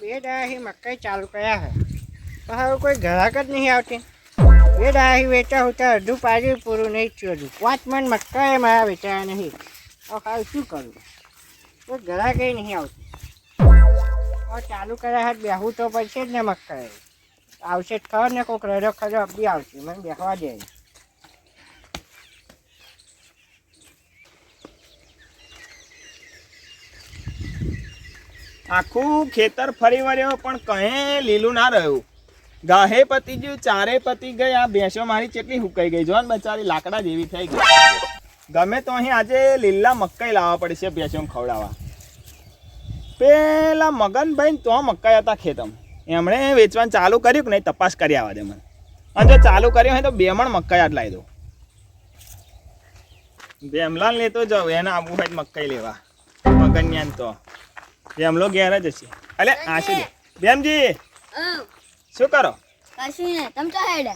બે દાડાથી મકાઈ ચાલુ કર્યા છે પણ હવે કોઈ ગ્રાહક જ નહીં આવતી. બે દાડાથી વેચા હોતા અડધું પાડ્યું પૂરું નહીં થયું હજુ 5 મણ મકાઈ મારા વેચાયા નહીં. હવે હાલ શું કરું? કોઈ ગ્રાહક નહીં આવતું. હવે ચાલુ કર્યા હાથ બેહવું તો પડશે જ ને. મકાઈ આવશે જ ખબર ને, કોઈક રડો ખરો બી આવશે. મને બેસવા દે. આખું ખેતર ફરી વળ્યો પણ કહે લીલું ના રહ્યું. ગાહે પતી ગયું, ચારે પતી ગઈ. આ ભેંસો મારી કેટલી હુકાઈ ગઈ જો ને બચારી, લાકડા જેવી થઈ ગઈ. ગમે તો અહીં આજે લીલા મકાઈ લાવવા પડશે ભેંસોને ખવડાવવા. પેલા મગનભાઈ તો મકાઈ હતા ખેતમ, એમણે વેચવાનું ચાલુ કર્યું કે નહીં તપાસ કરી આવવા દે મને. અને જો ચાલુ કર્યું હોય તો 2 મણ મકાઈ આજ લાવી દઉં. ભેમલાલ લેતો જાઉં, એને આવવું હોય મકાઈ લેવા. મગન્યાન તો ભેમલો ઘેર જ હશે. અલે આ શું ભેમજી શું કરો? કશું ને તમ તો હેડે.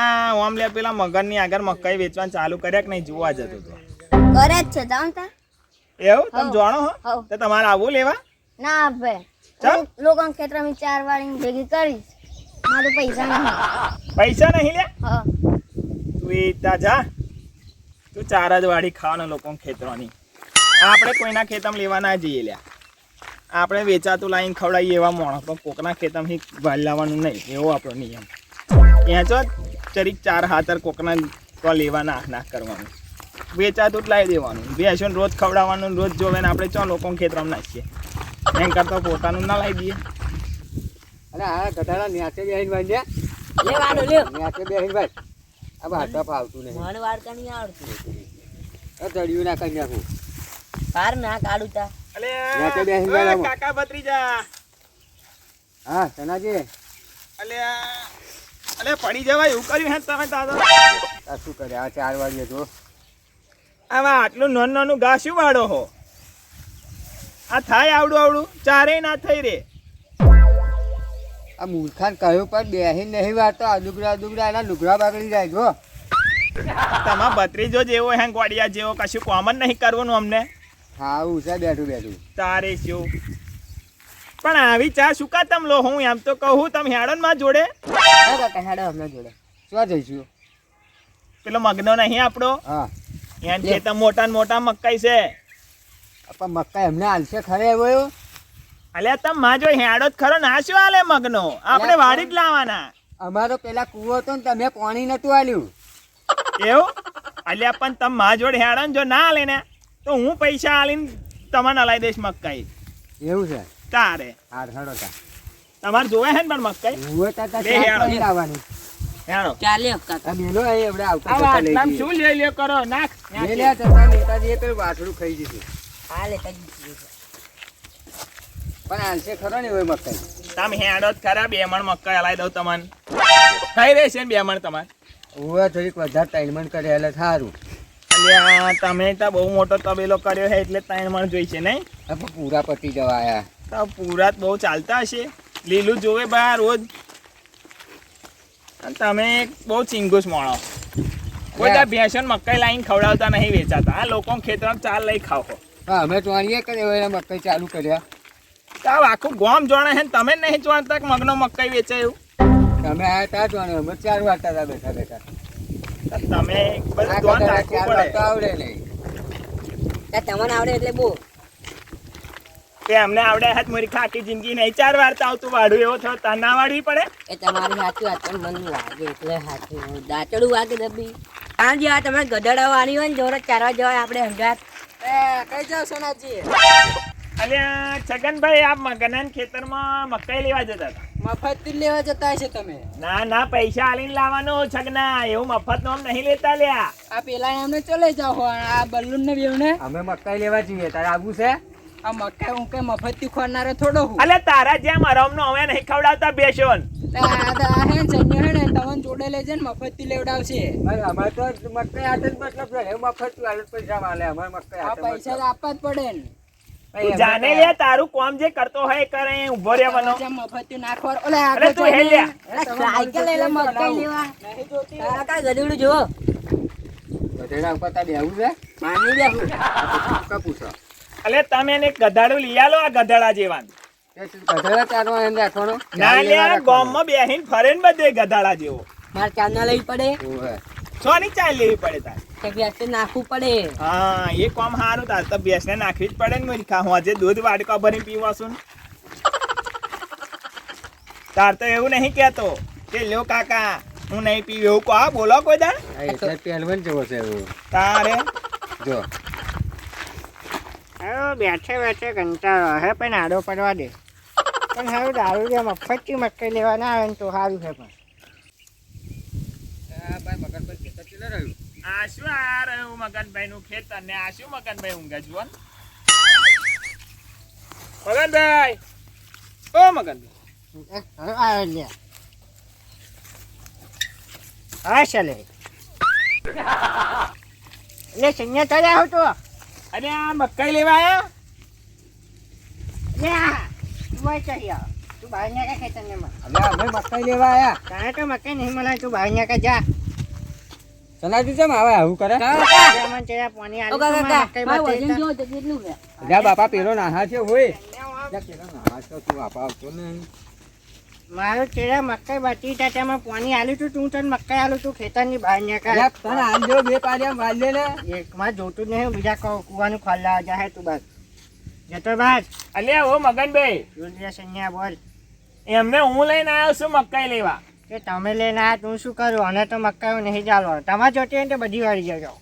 આ ઓમ લે પેલા મગનની આગળ મકાઈ વેચવાનું ચાલુ કર્યા કે નહીં જોવા જતો તો. ઘરે જ છે જાઉં તા. એવું તમે જાણો હો? તો તમારે આવું લેવા? ના આપે. ચમ? લોકોના ખેતરમાં 4 વાળી ભેગી કરીશ. મારે પૈસા નહીં. પૈસા નહીં લે? હા. તું ઈતા જા, તું 4 જ વાળી ખાવાના લોકોના ખેતરોની. આપણે કોઈના ખેતરમાં લેવા ના જઈએ લ્યા. આપણે વેચાતું લાવીને ખવડાવીએ એવા માણસ, પણ કોકના ખેતરથી ભાલ લાવવાનું નહીં, એવો આપણો નિયમ. ત્યાં જો ચરીક 4 હાથર કોકના તો લેવા નાખ કરવાનું, વેચાતું જ લાવી દેવાનું. ભેંસોને રોજ ખવડાવવાનું, રોજ જોવે ને આપણે ચો લોકોના ખેતરમાં નાખીએ. એમ કરતાં પોતાનું ના લાવી દઈએ. અરે આ ગધાડા ન્યાચે બેહીને ભાઈ લેવાનું લ્યો. ન્યાચે બેહીને ભાઈ આ ભાતા ફાવતું નહીં. મને વાર્તા નહીં આવડતું. ચડ્યું ના કરી નાખું. પાર ના કાઢું તા. અલે ન્યાચે બેહીને ભાઈ આવો. કાકા ભત્રીજા. હા સનાજી. અલે પડી જવાય એવું કર્યું હે તમે દાદા? આ શું કરે? આ 4 વાગે જો આવા આટલું નાનું ઘા શું વાળો હો? આ થાય આવડું ચારેય ના થઈ રે. આ મૂર્ખાન કહ્યું પણ બેહીને નહીં વાળતો. આ દુગડા એના લુગડા બગડી જાય જો. તમારા ભત્રીજો જેવો હે ગોડિયા જેવો, કશું કોમન નહીં કરવાનું અમને. હા હું છે બેઠું તારે શું પણ આવી ચા શું કા તમ લો? હું એમ તો કહું તમે હેડો ને મારા જોડે. હેડો હમણાં જોડે શું જઈશું? પેલો મગનો નહીં આપણો, હા એમ ખેતર મોટા ને મોટા મકાઈ છે. પણ મકાઈ એમને હાલશે ખરે એવો? અલ્યા તમે માં જો હેડો જ ખરો ના શું હાલે મગનો? આપણે વાડી જ લાવવાના. અમારો પેલા કૂવો હતો ને તમે પાણી નતું આલ્યું એવું? અલ્યા પણ તમે માં જોડે હેડો ને જો ના હાલે ને તો હું પૈસા આલીને તમને હલાવી દઈશ મકાઈ. એવું છે? તારે હાર હેડો તા તમારે જોવે હે ને પણ મકાઈ કૂવો તા બે હેડો. લાવવાની હેડો. ચાલે કાકા. આ મેલો અહીં એવડે આવતા આ જતા લઈ આટલામાં જઈએ. શું લે કરો નાખ. લે લે જતા નેતાજીએ પેલું વાસણું ખાઈ દીધું. હાલે કઈ. પણ હાલશે ખરો ને હોય મકાઈ? તમે હેડો જ ખરા, 2 મણ મકાઈ હલાવી દઉં તમને. થઈ રહેશે ને 2 મણ તમારે? ઓવે થોડીક વધારે ટાઈમન કરે એટલે સારું. અલ્યા તમે તો બહુ મોટો તબેલો કર્યો છે એટલે 3 મણ જોઈશે નહીં? હવે પૂરા પતી જવા આયા. તો પૂરા બહુ ચાલતા હશે. લીલું જોવે બહાર રોજ. અને તમે બહુ ચીંગુસ માણો. કોઈ ત્યાં ભેંસો મકાઈ લાવીને ખવડાવતા નહીં, વેચાતા. આ લોકો ખેતરમાં ચાલ લઈ ખાવ. હા અમે ચોણીએ કરે હોય મકાઈ ચાલુ કર્યા. તો આખું ગામ જાણે છે ને તમે જ નહીં જાણતા કે મગનો મકાઈ વેચાય એવું? તમે આયા તા ચોણે અમે 4 વાગતા હતા બેઠા બેઠા. તો તમે બધું આ ધ્યાન ગધાડા રાખવું 4 પડે. વાગતા આવડે નહીં. તમને આવડે એટલે બહુ. કે અમને આવડે હાથ મૂર્ખા આખી જિંદગી નહીં 4 વારતા આવતું વાડું એવો થયો તાર ના વાડવી પડે. એ તમારી સાચી વાત પણ મને લાગે એટલે સાચું દાંતડું વાગે દબી. આ જેવા તમે ગધડા વાળી હોય ને જોડે ચારવા જવાય આપણે હંગાત. કઈ જાવ સોનાજી? અલ્યા છગનભાઈ આ મગનાના ખેતરમાં મકાઈ લેવા જતા હતા. મફત લેવા જતા હશે તમે? ના પૈસા આલીને લાવવાનું છગના, એવું મફત નો નહીં લેતા લ્યા. આ પેલા એમને ચલે જાવ આ બલ્લુન ને બેવને. અમે મકાઈ લેવા જઈએ તારે આવું છે? આ મકાઈ હું કઈ મફત થી ખોરનારો થોડો હું. અલે તારા જેમ અરમનો હવે નહીં ખવડાવતા બેસોન. હે જન્યો હે ને તમને જોડે લેજે ને મફત થી લેવડાવશે. અરે અમારે તો મકાઈ હાથ જ મતલબ છે. મફત હાલ પૈસા માલે અમારે મકાઈ આ હાથ પૈસા તો આપવા જ પડે ને. તું જાને લે તારું કામ જે કરતો હોય એ કરે, ઉભો રહેવાનો. મફત થી નાખવા ઓલે અરે તું હે લે. સાયકલ લઈ લે મકાઈ લેવા. નહીં જોતી. આ કાઈ ગધેડું જો. ગધેડા ઉપર તારે બેહવું છે? માની બેહું. કા પૂછો? અલે તમે એને ગધાડું લઈ આલો આ ગધાડા જેવાન. ગધેડા ચારવા એને રાખવાનો ના લ્યા ગામમાં બેહીન ફરે ને બધે ગધાડા જેવો મારે ચાંદા લેવી પડે ઓવે. સોની ચાલ લેવી પડે તાર કે ભેંસને નાખવું પડે હા એ કામ સારું તાર તો ભેંસને નાખવી જ પડે ને મૂર્ખા હું આજે દૂધ વાડકા ભરીને પીવાશું ને. તાર તો એવું નહીં કહેતો કે લ્યો કાકા હું નહીં પીવું એવું કહો બોલો કોઈ દાડ આ એટલે પહેલવાન જેવો છે એવું. તારે જો હવે બેઠે બેઠે કંટાળો હે પણ આડો પડવા દે પણ હવે દારૂ જે મફતથી મકાઈ લેવા ના આવે ને તો સારું છે પણ આ ભાઈ મગન પર ખેતર ચેલા રહ્યું આ શું આ રહ્યું મગનભાઈ નું ખેતર ને આ શું મગનભાઈ ઊંઘે જુઓ ને. મગનભાઈ ઓ મગનભાઈ હવે આવ્યો લે હા ચાલે એટલે સંજ્ઞા ચાલ્યા આવો તો અરે આ મકાઈ લેવા આયા લે તું ભાઈ ચાલી આવ તું બહાર ના કા ખેતર ને માં અલ્યા અમે મકાઈ લેવા આયા તારે તો મકાઈ નહીં મળે તું બહાર ના કા જા સનાજી કેમ આવે આવું કરે મને ચેરા પાણી ઓ આલી કાકા મકાઈ મારું બચે વજન જો તો કેટલું છે અલ્યા બાપા પેલો નાહા છે હોય અલ્યા પેલો નાહા છે તું આપા આવતો નહીં મારો ચેરા મકાઈ બચી તા તેમાં પાણી આલ્યું તું તને મકાઈ આલું તું ખેતરની બહાર ના કા અલ્યા તને આંજો બે પાડ્યા માર લે ને એકમાં જોતું જ નહીં બીજા કુવાનું ખોલા જાહે તું બસ જતો બાદ અલ્યા ઓ મગનભાઈ જોલિયા સંજ્ઞા બોલ એમને હું લઈને આવ્યો છું મકાઈ લેવા કે તમે લઈને આ તું શું કરું અને તો મકાઈ નહીં ચાલવાનું તમારે જોતી હોય ને તો બધી વાળી જજો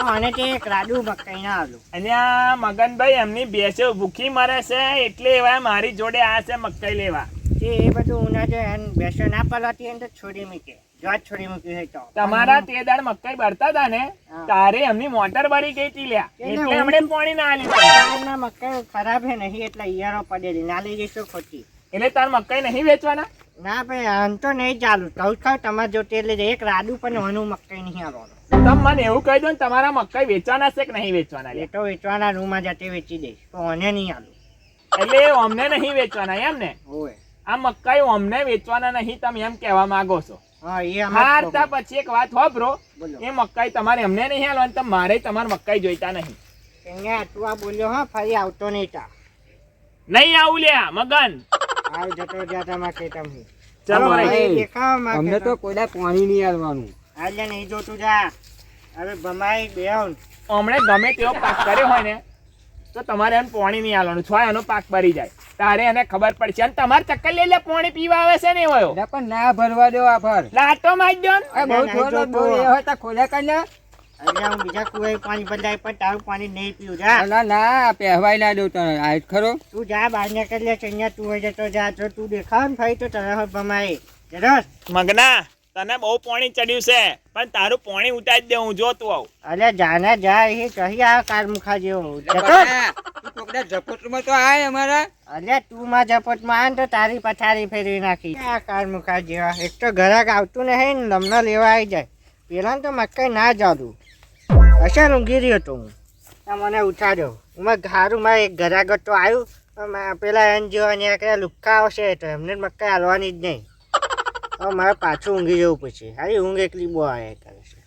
અને તે એક રાડુ મકાઈ ના આલું અલ્યા મગનભાઈ એમની બેસે ભૂખી મરે છે એટલે એવા મારી જોડે આ છે મકાઈ લેવા તે એ બધું ઉના જો એને બેસો ના પલાતી હોય ને તો છોડી મૂકે જો જ છોડી મૂકી હોય તો તમારા તે દાડ મકાઈ ભરતા હતા ને હા. તારે એમની મોટર ભરી ગઈ હતી લ્યા એટલે એટલે હું- એમણે પાણી ના આલ્યું ના મકાઈ ખરાબ હે નહીં એટલે ઈયરો પડેલી ના લઈ જઈશું ખોટી એટલે તાર મકાઈ નહીં વેચવાના ના ભાઈ આમ તો નહીં ચાલુ કહું ખાવ તમારે જોતી એટલે એક રાડુ પણ વાનું મકાઈ નહીં આવવાનું તમે મને એવું કહી દો ને તમારા મકાઈ વેચવાના છે કે નહીં વેચવાના એ લ્યા? તો વેચવાના રૂમમાં જતે વેચી દઈશ તો મને નહીં આલું એટલે અમને નહીં વેચવાના એમ ને હોય આ મકાઈ અમને વેચવાના નહીં તમે એમ કહેવા માંગો છો હા એ હાર અમારે તા પછી એક વાત હોભરો બોલો એ મકાઈ તમારે એમને નહીં હાલવાની તો મારે તમારે મકાઈ જોઈતા નહીં અહીંયા તું આ બોલ્યો હા ફરી આવતો નહીં તા નહીં આવું લ્યા મગન આવ જતો જ્યાં તમારે ખેતરથી ચલો ભાઈ. ભાઈ દેખાવ માં અમને તો કોઈ દાડો પાણી નહીં આલવાનું આજે નહીં જોતું જા હવે ભમાઈ બેહું હમણે ગમે તેવો પાક કર્યો હોય ને તો તમારે એને પાણી નહીં આલવાનું છો એનો પાક ભરી જાય તારે એને ખબર પડશે અને તમારે ચક્કર લઈ લે પાણી પીવા આવે છે ને એવો અલ્યા પણ ના ભરવા દો આ ભર લાટો મારી દો ને. એ બહુ નહીં થોડો જોતો. બહુ એ હોય તો ખોલ્યા કરી લે એટલે હું બીજા કુવાએ પાણી બદલાય પણ તારું પાણી નહીં પીવું જા ના ના પહેવાય ના દઉં તને આ ખરો તું જા બહાર નીકળ લે ચૈયા તું હોય જતો જા જો તું દેખાવ ને ભાઈ તો તરફ ભમાય જરસ મગના તને બહુ પાણી ચડ્યું છે પણ તારું પાણી ઉતારી દે હું જોતું આવું અલે જાને જા એ કહી આ કાર મુખા જેવો જતો કોકડા જપોટમાં તો આય અમારા અલે તું માં ઝપટમાં આવે ને તો તારી પથારી ફેરવી નાખી આ કાર મુખા જેવા એક તો ઘરાક આવતું નહીં ને લમનો લેવા આવી જાય પેલા તો મકાઈ ના જાડું અસર ઊંઘી રહ્યો તો હું આ મને ઉઠાડ્યો હું ઘારું માં એક ઘરાક તો આવ્યું પણ પેલા એન જેવા ને લુક્કા આવશે તો એમને જ મકાઈ હાલવાની જ નહીં હવે મારે પાછું ઊંઘી જવું પછી હારી ઊંઘ એકલી બહુ આવ્યા કરે છે